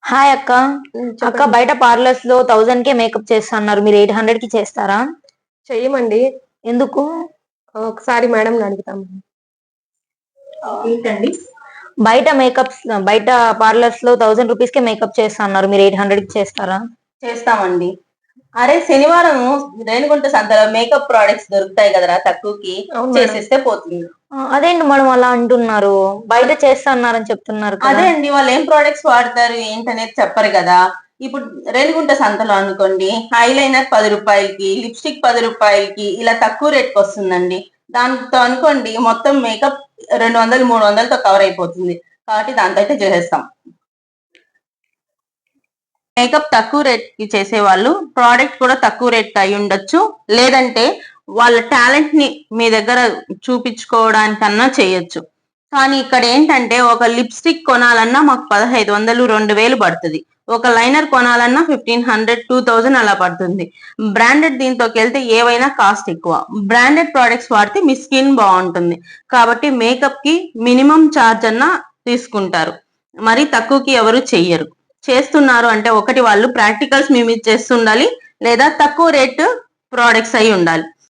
Hi అక్క. అక్క చెప్పండి. బయట పార్లర్స్ లో 1000 కే మేకప్ చేస్తున్నారు, మీరు 800 కి చేస్తారా? చెయ్యమండి. ఎందుకు? ఒకసారి మేడంని అడుగుతాం. ఏంటండి? బయట పార్లర్స్ లో 1000 రూపీస్ కే మేకప్ చేస్తున్నారు, మీరు 800 కి చేస్తారా? చేస్తామండి. అరే శనివారం రేణిగుంట సంతలో మేకప్ ప్రొడక్ట్స్ దొరుకుతాయి కదరా తక్కువకి, అవును మేడం. చేసేస్తే పోతుంది. అదేంటి మేడం అలా అంటున్నారు? బయట చేస్తున్నారని చెప్తున్నారు కదా. అదే అండి, వాళ్ళు ఏం ప్రొడక్ట్స్ వాడతారు ఏంటనేది చెప్పరు కదా. ఇప్పుడు రేణిగుంట సంతలో అనుకోండి, ఐలైనర్ 10 రూపాయలకి, లిప్స్టిక్ 10 రూపాయలకి ఇలా తక్కువ రేట్కి వస్తుందండి. దాంతో అనుకోండి మొత్తం మేకప్ 200 300తో కవర్ అయిపోతుంది. కాబట్టి దాంతో అయితే చేసేస్తాం. మేకప్ తక్కువ రేట్ కి చేసే వాళ్ళు ప్రోడక్ట్ కూడా తక్కువ రేట్ కి అయి ఉండొచ్చు, లేదంటే వాళ్ళ టాలెంట్ ని మీ దగ్గర చూపించుకోవడానికన్నా చేయొచ్చు. కానీ ఇక్కడ ఏంటంటే ఒక లిప్స్టిక్ కొనాలన్నా మాకు 1500 2000 పడుతుంది. ఒక లైనర్ కొనాలన్నా 1500 2000 అలా పడుతుంది. బ్రాండెడ్ దీంతోకి వెళ్తే ఏవైనా కాస్ట్ ఎక్కువ. బ్రాండెడ్ ప్రోడక్ట్స్ వాడితే మీ స్కిన్ బాగుంటుంది కాబట్టి మేకప్ కి మినిమం ఛార్జ్ అన్నా తీసుకుంటారు, మరి తక్కువకి ఎవరు చెయ్యరు. చేస్తున్నారు అంటే ఒకటి వాళ్ళు ప్రాక్టికల్స్ మీ మీద చేస్తుండాలి, లేదా తక్కువ రేటు ప్రోడక్ట్స్ అయి ఉండాలి.